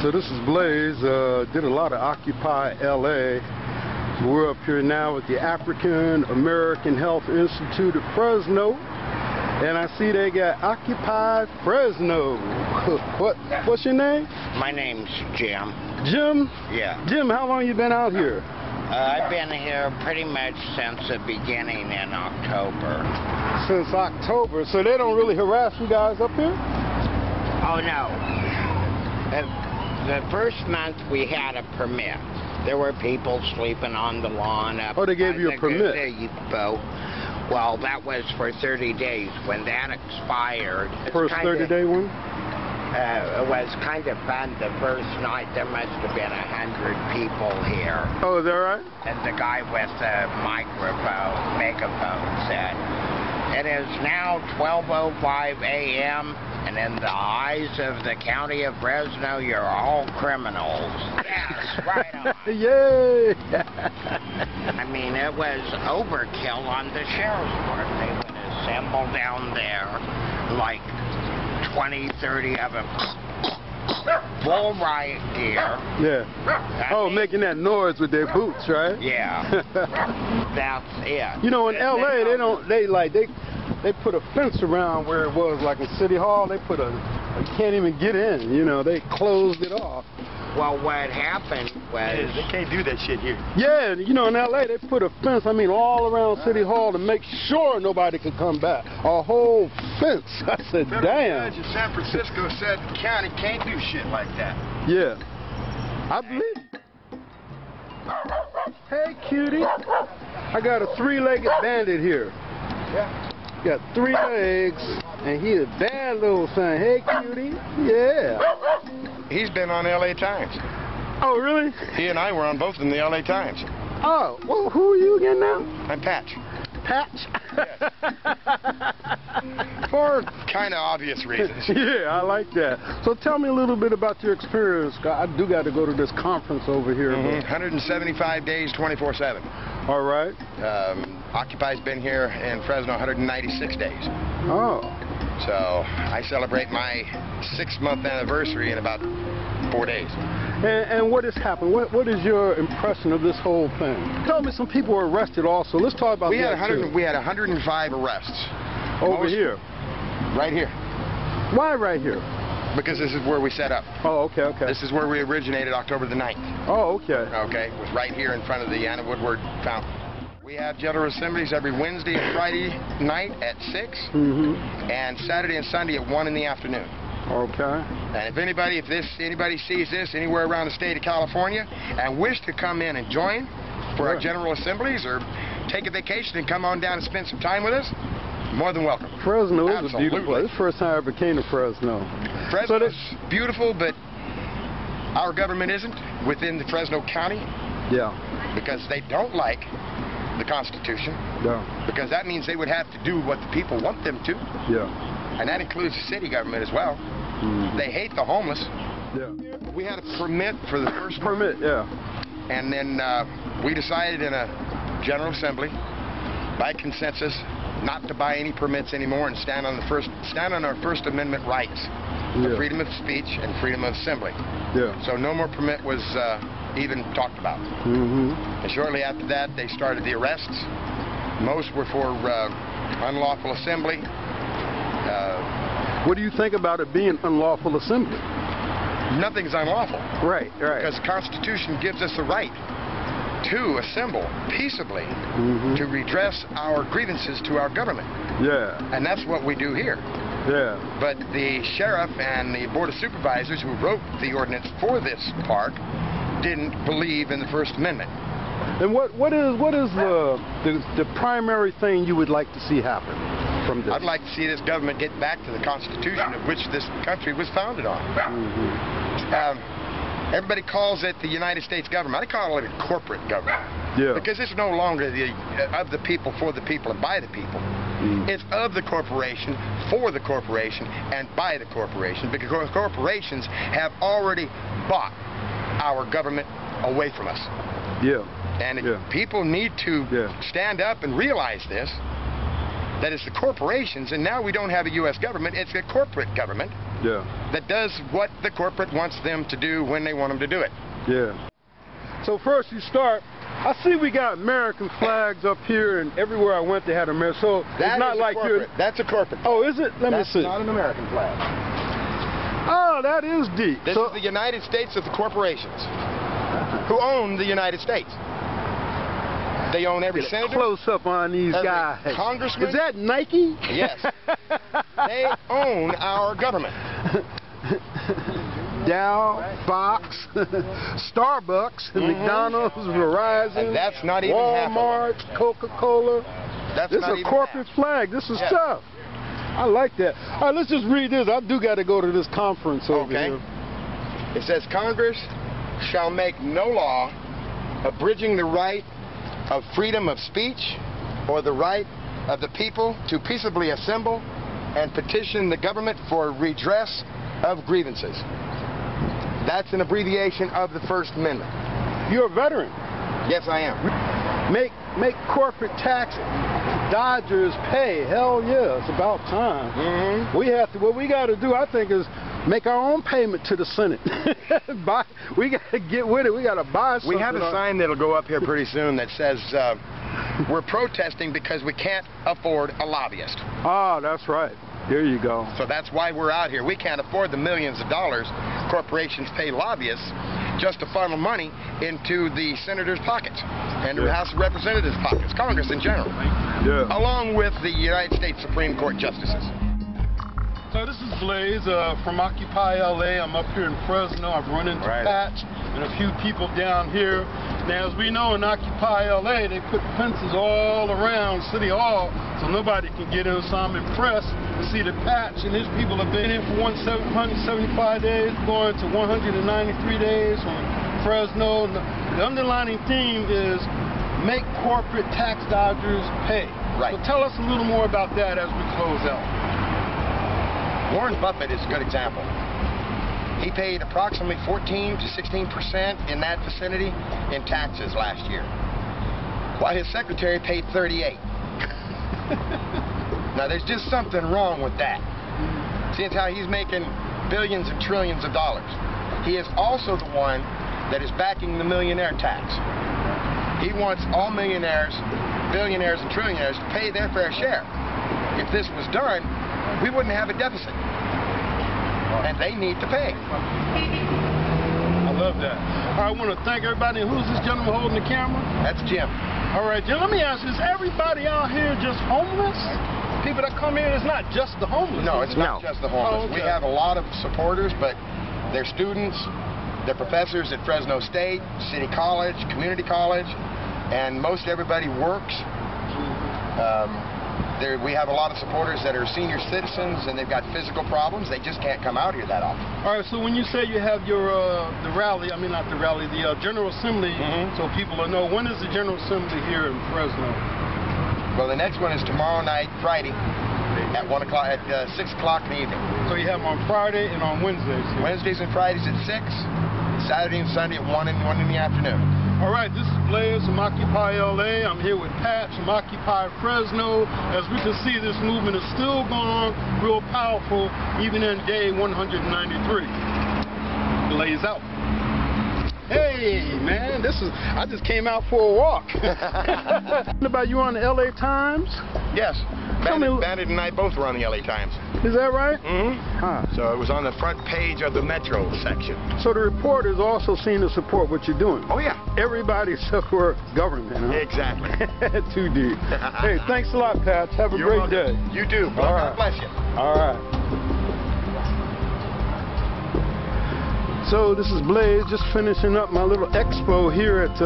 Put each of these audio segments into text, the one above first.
So this is Blaze. Did a lot of Occupy LA. We're up here now at the African American Health Institute at Fresno, and I see they got Occupy Fresno. What's your name? My name's Jim. Jim? Yeah. Jim, how long you been out here? I've been here pretty much since the beginning in October. Since October, so they don't really harass you guys up here? Oh no. The first month we had a permit. There were people sleeping on the lawn up. Oh, they gave you a permit? Well, that was for 30 days. When that expired... First 30-day one? It was kind of fun. The first night there must have been 100 people here. Oh, is that right? And the guy with the megaphone said, "It is now 12:05 a.m. and in the eyes of the county of Fresno, you're all criminals." Yes, right on. Yay! I mean, it was overkill on the sheriff's court. They would assemble down there, like 20, 30 of them, full riot gear. Yeah. Oh, making that noise with their boots, right? Yeah. That's it. You know, in LA, they put a fence around where it was, like in City Hall. They put you can't even get in. You know, they closed it off. Well, what happened was... They can't do that shit here. Yeah, you know, in LA, they put a fence, I mean, all around City Hall to make sure nobody could come back. A whole fence. I said, damn. The judge in San Francisco said the county can't do shit like that. Yeah. I believe you. Hey, cutie. I got a three-legged bandit here. Yeah. Got 3 legs, and he a bad little thing. Hey, cutie. Yeah. He's been on LA Times. Oh, really? He and I were on both in the LA Times. Oh, well, who are you again now? I'm Patch. Patch? Yes. For kind of obvious reasons. Yeah, I like that. So tell me a little bit about your experience. I do got to go to this conference over here. 175 days, 24/7. All right. Occupy's been here in Fresno 196 days. Oh. So I celebrate my 6-month anniversary in about 4 days. And what has happened? What is your impression of this whole thing? Tell me some people were arrested also. Let's talk about that too. We had 105 arrests. Over here? Right here. Why right here? Because this is where we set up. Oh, okay, okay. This is where we originated October the 9th. Oh, okay. Okay, it was right here in front of the Anna Woodward Fountain. We have general assemblies every Wednesday and Friday night at 6, and Saturday and Sunday at 1 in the afternoon. Okay. And if anybody sees this anywhere around the state of California and wish to come in and join for our general assemblies or take a vacation and come on down and spend some time with us, more than welcome. Fresno is a beautiful place. This is the first time I ever came to Fresno. Fresno is beautiful, but our government isn't within the Fresno County. Yeah. Because they don't like the Constitution. Yeah. Because that means they would have to do what the people want them to. Yeah. And that includes the city government as well. They hate the homeless. Yeah. We had a permit for the first permit, yeah. And then we decided in a General Assembly, by consensus, not to buy any permits anymore and stand on our First Amendment rights, for freedom of speech and freedom of assembly. Yeah. So no more permit was even talked about. And shortly after that, they started the arrests. Most were for unlawful assembly. What do you think about it being unlawful assembly? Nothing's unlawful. Right, right. Because the Constitution gives us the right to assemble peaceably to redress our grievances to our government. Yeah. And that's what we do here. Yeah. But the sheriff and the board of supervisors who wrote the ordinance for this park didn't believe in the First Amendment. And what is the primary thing you would like to see happen from this? I'd like to see this government get back to the Constitution of which this country was founded on. Everybody calls it the United States government. I call it a corporate government. Yeah. Because it's no longer of the people, for the people, and by the people. It's of the corporation, for the corporation, and by the corporation. Because corporations have already bought our government away from us. Yeah. And people need to stand up and realize this, that it's the corporations, and now we don't have a U.S. government, it's a corporate government that does what the corporate wants them to do when they want them to do it. Yeah. So first you start, I see we got American flags up here, and everywhere I went they had American. So it's not like you're... That's a corporate. Oh, is it? Let me see. That's not an American flag. Oh, that is deep. This is the United States of the corporations who own the United States. They own every senator. Close up on these guys. Congressman. Is that Nike? Yes. They own our government. Dow, Fox, Starbucks, McDonald's, Verizon, and that's not even Walmart, Coca-Cola. This is a corporate flag. This is tough. I like that. All right, let's just read this. I do got to go to this conference over here. It says, Congress shall make no law abridging the right of freedom of speech or the right of the people to peaceably assemble and petition the government for redress of grievances. That's an abbreviation of the First Amendment. You're a veteran. Yes, I am. Make corporate tax dodgers pay. Hell yeah, it's about time. We have to. What we got to do, I think, is make our own payment to the Senate. We got to get with it. We got to buy something. We have a sign that'll go up here pretty soon that says we're protesting because we can't afford a lobbyist. Oh, that's right. There you go. So that's why we're out here. We can't afford the millions of dollars corporations pay lobbyists just to funnel money into the senators' pockets and the House of Representatives' pockets, Congress in general, along with the United States Supreme Court justices. So this is Blaze from Occupy LA. I'm up here in Fresno. I've run into Patch and a few people down here. Now, as we know, in Occupy LA, they put fences all around City Hall so nobody can get in. So I'm impressed to see that Patch and his people have been in for 175 days, going to 193 days from Fresno. The underlining theme is make corporate tax dodgers pay. So tell us a little more about that as we close out. Warren Buffett is a good example. He paid approximately 14 to 16% in that vicinity in taxes last year, while his secretary paid 38. Now there's just something wrong with that. Seeing how he's making billions and trillions of dollars. He is also the one that is backing the millionaire tax. He wants all millionaires, billionaires and trillionaires to pay their fair share. If this was done, we wouldn't have a deficit. And they need to pay. I love that. I want to thank everybody. Who's this gentleman holding the camera? That's Jim. All right, Jim, let me ask you, is everybody out here just homeless? People that come here, it's not just the homeless. No, it's not just the homeless. We have a lot of supporters, but they're students, they're professors at Fresno State, City College, Community College, and most everybody works. We have a lot of supporters that are senior citizens and they've got physical problems. They just can't come out here that often. All right, so when you say you have your the rally, I mean not the rally, the General Assembly, so people will know, when is the General Assembly here in Fresno? Well, the next one is tomorrow night, Friday, at 1 o'clock, at 6 o'clock in the evening. So you have them on Friday and on Wednesdays? Wednesdays and Fridays at 6, Saturday and Sunday at 1 in the afternoon. All right, this is Blaze from Occupy LA. I'm here with Patch from Occupy Fresno. As we can see, this movement is still going on, real powerful, even in day 193. Blaze out. Hey, man, I just came out for a walk. About you on the LA Times? Yes. Bandit and I both were on the LA Times. Is that right? So it was on the front page of the Metro section. So the reporters also seem to support what you're doing. Oh, yeah. Everybody except for government, huh? Exactly. Too deep. Hey, thanks a lot, Patch. Have a great day. You too. All right. God bless you. All right. So this is Blaze, just finishing up my little expo here at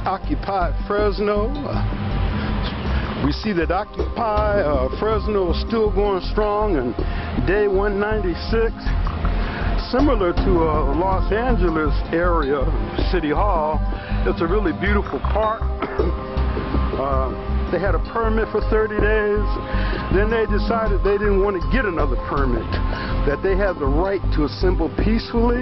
Occupy Fresno. We see that Occupy Fresno is still going strong in day 196. Similar to Los Angeles area, City Hall, it's a really beautiful park. They had a permit for 30 days. Then they decided they didn't want to get another permit, that they had the right to assemble peacefully.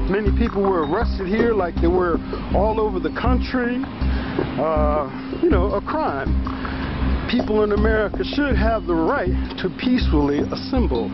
Many people were arrested here like they were all over the country. You know, a crime. People in America should have the right to peacefully assemble.